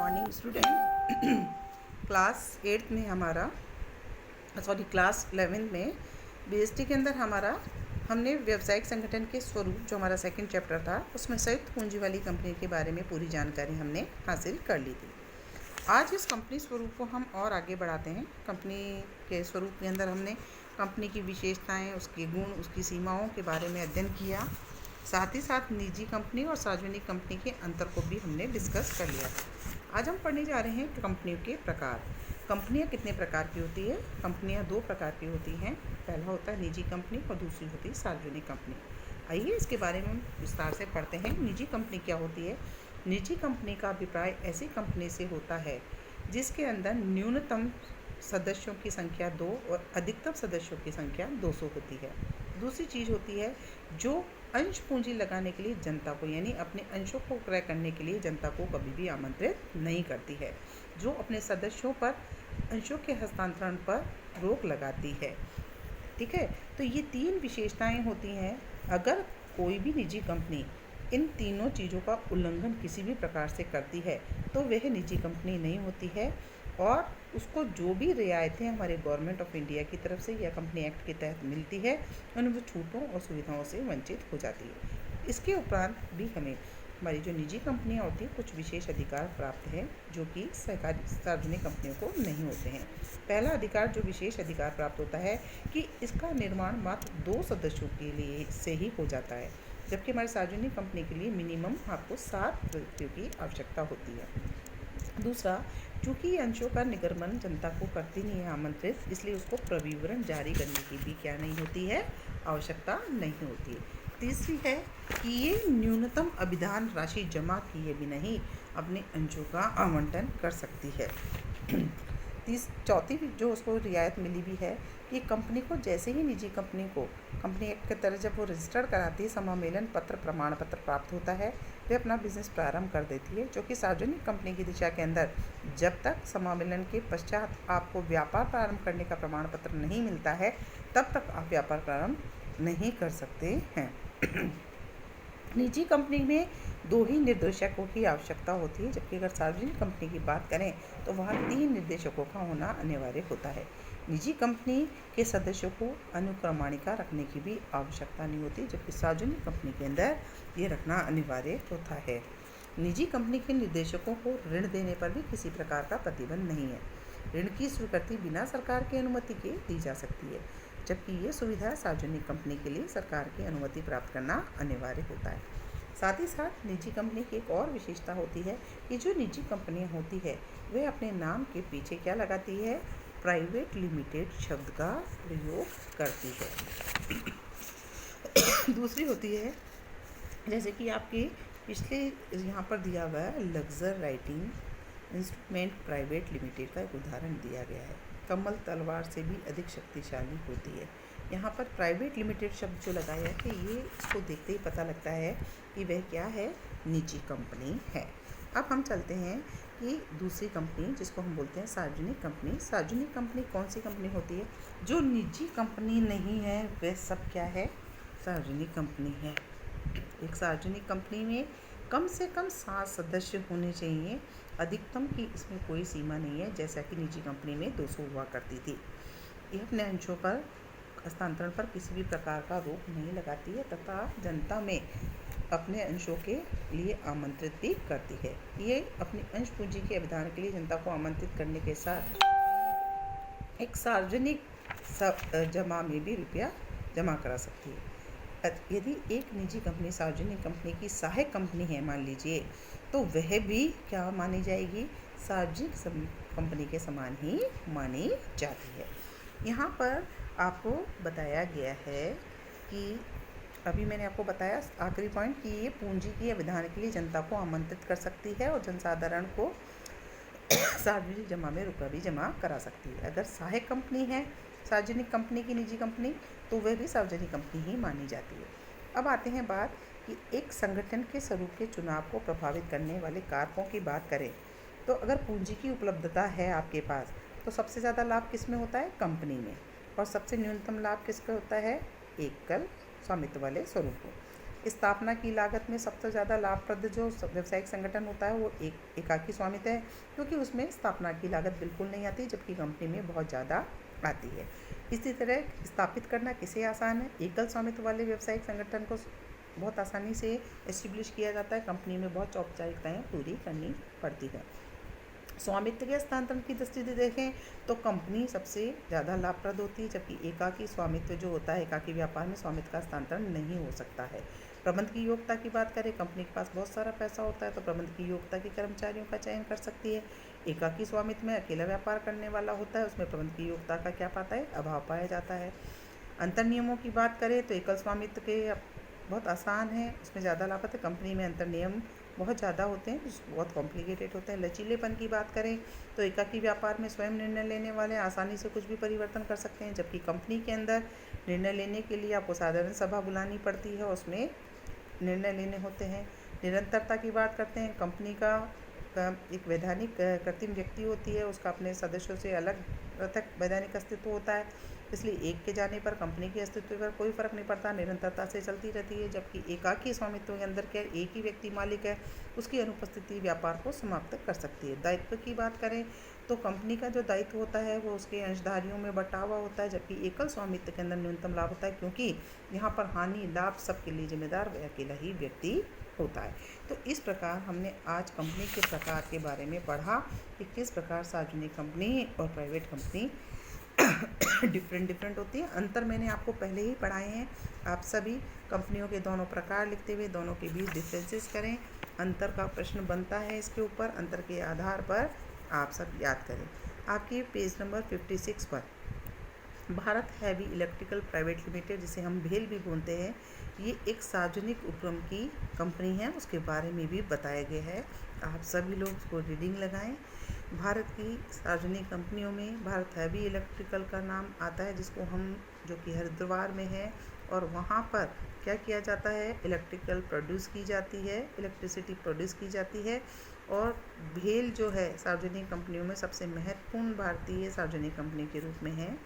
Morning student. Class 8 में हमारा class 11 में बीएसटी के अंदर हमने व्यावसायिक संगठन के स्वरूप जो हमारा सेकंड चैप्टर था उसमें संयुक्त पूंजी वाली कंपनी के बारे में पूरी जानकारी हमने हासिल कर ली थी। आज इस कंपनी स्वरूप को हम और आगे बढ़ाते हैं। कंपनी के स्वरूप के अंदर हमने कंपनी की विशेषताएं, उसके गुण, उसकी सीमाओं के बारे में अध्ययन किया। साथ ही साथ निजी कंपनी और सार्वजनिक कंपनी के अंतर को भी हमने डिस्कस कर लिया था। आज हम पढ़ने जा रहे हैं कंपनियों के प्रकार। कंपनियां कितने प्रकार की होती है? कंपनियां दो प्रकार की होती हैं। पहला होता है निजी कंपनी और दूसरी होती है सार्वजनिक कंपनी। आइए इसके बारे में हम विस्तार से पढ़ते हैं। निजी कंपनी क्या होती है? निजी कंपनी का अभिप्राय ऐसी कंपनी से होता है जिसके अंदर न्यूनतम सदस्यों की संख्या 2 और अधिकतम सदस्यों की संख्या 200 होती है। दूसरी चीज़ होती है जो अंश पूंजी लगाने के लिए जनता को, यानी अपने अंशों को क्रय करने के लिए जनता को कभी भी आमंत्रित नहीं करती है, जो अपने सदस्यों पर अंशों के हस्तांतरण पर रोक लगाती है। ठीक है, तो ये तीन विशेषताएं होती हैं। अगर कोई भी निजी कंपनी इन तीनों चीज़ों का उल्लंघन किसी भी प्रकार से करती है तो वह निजी कंपनी नहीं होती है और उसको जो भी रियायतें हमारे गवर्नमेंट ऑफ इंडिया की तरफ से या कंपनी एक्ट के तहत मिलती है उन वो छूटों और सुविधाओं से वंचित हो जाती है। इसके उपरांत भी हमें हमारी जो निजी कंपनियां होती हैं कुछ विशेष अधिकार प्राप्त हैं जो कि सरकारी सार्वजनिक कंपनियों को नहीं होते हैं। पहला अधिकार जो विशेष अधिकार प्राप्त होता है कि इसका निर्माण मात्र 2 सदस्यों के लिए से ही हो जाता है, जबकि हमारी सार्वजनिक कंपनी के लिए मिनिमम आपको 7 व्यक्तियों की आवश्यकता होती है। दूसरा, चूँकि अंशों का निगमन जनता को करती नहीं है आमंत्रित, इसलिए उसको प्रविवरण जारी करने की भी क्या नहीं होती है, आवश्यकता नहीं होती है। तीसरी है कि ये न्यूनतम अभिधान राशि जमा किए भी नहीं अपने अंशों का आवंटन कर सकती है। चौथी जो उसको रियायत मिली भी है कि कंपनी को जैसे ही निजी कंपनी को कंपनी एक्ट के तहत जब वो रजिस्टर्ड कराती है, समामेलन पत्र प्रमाण पत्र प्राप्त होता है, वे अपना बिजनेस प्रारंभ कर देती है, जो कि सार्वजनिक कंपनी की दिशा के अंदर जब तक समामेलन के पश्चात आपको व्यापार प्रारंभ करने का प्रमाण पत्र नहीं मिलता है तब तक आप व्यापार प्रारंभ नहीं कर सकते हैं। निजी कंपनी में 2 ही निर्देशकों की आवश्यकता होती है, जबकि अगर सार्वजनिक कंपनी की बात करें तो वहाँ 3 निर्देशकों का होना अनिवार्य होता है। निजी कंपनी के सदस्यों को अनुक्रमणिका रखने की भी आवश्यकता नहीं होती, जबकि सार्वजनिक कंपनी के अंदर ये रखना अनिवार्य होता है। निजी कंपनी के निर्देशकों को ऋण देने पर भी किसी प्रकार का प्रतिबंध नहीं है। ऋण की स्वीकृति बिना सरकार की अनुमति के दी जा सकती है, जबकि ये सुविधा सार्वजनिक कंपनी के लिए सरकार की अनुमति प्राप्त करना अनिवार्य होता है। साथ ही साथ निजी कंपनी की एक और विशेषता होती है कि जो निजी कंपनियां होती है वे अपने नाम के पीछे क्या लगाती है, प्राइवेट लिमिटेड शब्द का प्रयोग करती है। दूसरी होती है, जैसे कि आपके पिछले यहाँ पर दिया हुआ है, लग्जर राइटिंग इंस्ट्रूमेंट प्राइवेट लिमिटेड का एक उदाहरण दिया गया है। कमल तलवार से भी अधिक शक्तिशाली होती है। यहाँ पर प्राइवेट लिमिटेड शब्द जो लगाया है ये इसको देखते ही पता लगता है कि वह क्या है, निजी कंपनी है। अब हम चलते हैं कि दूसरी कंपनी जिसको हम बोलते हैं सार्वजनिक कंपनी। सार्वजनिक कंपनी कौन सी कंपनी होती है? जो निजी कंपनी नहीं है वह सब क्या है, सार्वजनिक कंपनी है। एक सार्वजनिक कंपनी में कम से कम 7 सदस्य होने चाहिए। अधिकतम की इसमें कोई सीमा नहीं है, जैसा कि निजी कंपनी में 200 हुआ करती थी। ये अपने अंशों पर हस्तांतरण पर किसी भी प्रकार का रोक नहीं लगाती है तथा जनता में अपने अंशों के लिए आमंत्रित भी करती है। ये अपनी अंश पूंजी के अभिधान के लिए जनता को आमंत्रित करने के साथ एक सार्वजनिक जमा में भी रुपया जमा करा सकती है। यदि एक निजी कंपनी सार्वजनिक कंपनी की सहायक कंपनी है मान लीजिए, तो वह भी क्या मानी जाएगी, सार्वजनिक कंपनी के समान ही मानी जाती है। यहाँ पर आपको बताया गया है कि अभी मैंने आपको बताया आखिरी पॉइंट कि ये पूंजी की अभिधान के लिए जनता को आमंत्रित कर सकती है और जनसाधारण को सार्वजनिक जमा में रुपया भी जमा करा सकती है। अगर सहायक कंपनी है सार्वजनिक कंपनी की निजी कंपनी तो वह भी सार्वजनिक कंपनी ही मानी जाती है। अब आते हैं बात कि एक संगठन के स्वरूप के चुनाव को प्रभावित करने वाले कारकों की बात करें तो अगर पूंजी की उपलब्धता है आपके पास तो सबसे ज़्यादा लाभ किस में होता है, कंपनी में, और सबसे न्यूनतम लाभ किस पे होता है, एकल स्वामित्व वाले स्वरूप को। स्थापना की लागत में सबसे ज़्यादा लाभप्रद जो व्यावसायिक संगठन होता है वो एकाकी स्वामित्व है, क्योंकि उसमें स्थापना की लागत बिल्कुल नहीं आती, जबकि कंपनी में बहुत ज़्यादा आती है। इसी तरह स्थापित करना किसे आसान है? एकल स्वामित्व वाले व्यावसायिक संगठन को बहुत आसानी से एस्टेब्लिश किया जाता है, कंपनी में बहुत औपचारिकताएँ पूरी करनी पड़ती है। स्वामित्व के हस्तांतरण की दृष्टि से देखें तो कंपनी सबसे ज़्यादा लाभप्रद होती है, जबकि एकाकी स्वामित्व जो होता है, एकाकी व्यापार में स्वामित्व का हस्तांतरण नहीं हो सकता है। प्रबंध की योग्यता की बात करें, कंपनी के पास बहुत सारा पैसा होता है तो प्रबंध की योग्यता के कर्मचारियों का चयन कर सकती है। एकाकी स्वामित्व में अकेला व्यापार करने वाला होता है, उसमें प्रबंध की योग्यता का क्या पाता है? अभाव पाया जाता है। अंतर नियमों की बात करें तो एकल स्वामित्व के बहुत आसान है, उसमें ज़्यादा लाभत है। कंपनी में अंतर नियम बहुत ज़्यादा होते हैं, बहुत कॉम्प्लिकेटेड होते हैं। लचीलेपन की बात करें तो एकाकी व्यापार में स्वयं निर्णय लेने वाले आसानी से कुछ भी परिवर्तन कर सकते हैं, जबकि कंपनी के अंदर निर्णय लेने के लिए आपको साधारण सभा बुलानी पड़ती है, उसमें निर्णय लेने होते हैं। निरंतरता की बात करते हैं, कंपनी का एक वैधानिक कृत्रिम व्यक्ति होती है, उसका अपने सदस्यों से अलग पृथक वैधानिक अस्तित्व होता है, इसलिए एक के जाने पर कंपनी के अस्तित्व पर कोई फर्क नहीं पड़ता, निरंतरता से चलती रहती है। जबकि एकाकी स्वामित्व के अंदर क्या एक ही व्यक्ति मालिक है, उसकी अनुपस्थिति व्यापार को समाप्त कर सकती है। दायित्व की बात करें तो कंपनी का जो दायित्व होता है वो उसके अंशधारियों में बटा हुआ होता है, जबकि एकल स्वामित्व के अंदर न्यूनतम लाभ होता है, क्योंकि यहाँ पर हानि लाभ सबके लिए जिम्मेदार वह अकेला ही व्यक्ति होता है। तो इस प्रकार हमने आज कंपनी के प्रकार के बारे में पढ़ा कि किस प्रकार सार्वजनिक कंपनी और प्राइवेट कंपनी डिफरेंट होती है। अंतर मैंने आपको पहले ही पढ़ाए हैं। आप सभी कंपनियों के दोनों प्रकार लिखते हुए दोनों के बीच डिफरेंसेस करें। अंतर का प्रश्न बनता है, इसके ऊपर अंतर के आधार पर आप सब याद करें। आपके पेज नंबर 56 पर Bharat heavy electrical private limited, जिसे हम भेल भी बोलते हैं, ये एक सार्वजनिक उपक्रम की कंपनी है, उसके बारे में भी बताया गया है। आप सभी लोग उसको रीडिंग लगाएं। भारत की सार्वजनिक कंपनियों में भारत हैवी इलेक्ट्रिकल का नाम आता है, जिसको हम जो कि हरिद्वार में है, और वहाँ पर क्या किया जाता है? इलेक्ट्रिकल प्रोड्यूस की जाती है, इलेक्ट्रिसिटी प्रोड्यूस की जाती है। और भेल जो है सार्वजनिक कंपनियों में सबसे महत्वपूर्ण भारतीय सार्वजनिक कंपनी के रूप में है,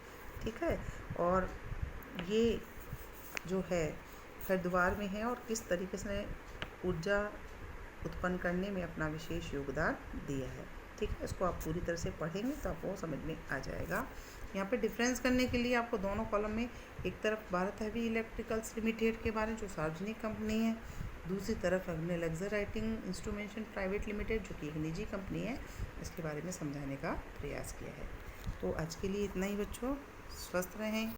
ठीक है। और ये जो है हरिद्वार में है और किस तरीके से ऊर्जा उत्पन्न करने में अपना विशेष योगदान दिया है, ठीक है। इसको आप पूरी तरह से पढ़ेंगे तो आपको समझ में आ जाएगा। यहाँ पे डिफरेंस करने के लिए आपको दोनों कॉलम में एक तरफ भारत हैवी इलेक्ट्रिकल्स लिमिटेड के बारे में जो सार्वजनिक कंपनी है, दूसरी तरफ हमने लग्जर राइटिंग इंस्ट्रूमेंटेशन प्राइवेट लिमिटेड जो कि एक निजी कंपनी है, इसके बारे में समझाने का प्रयास किया है। तो आज के लिए इतना ही बच्चों, स्वस्थ रहें।